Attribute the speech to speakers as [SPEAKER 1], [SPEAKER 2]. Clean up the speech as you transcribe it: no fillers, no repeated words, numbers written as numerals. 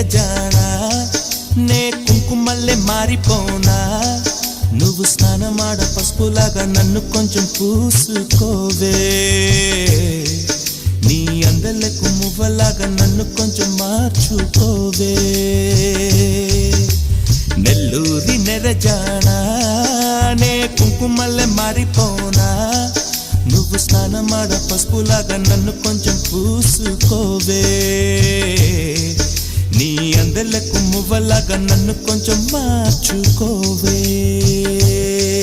[SPEAKER 1] నెరజానా నే కుంకుమల్లే మారిపోనా నువ్వు స్నానమాడ పసుపులాగా నన్ను కొంచెం పూసుకోవే నీ అందలకు మువ్వలాగా నన్ను కొంచెం మార్చుకోవే నెల్లూరి నెరజానా నే కుంకుమల్లే మారిపోనా నువ్వు స్నానమాడ పసుపులాగా నన్ను కొంచెం పూసుకోవే నీ అందలకు మువ్వలాగా నన్ను కొంచెం మార్చుకోవే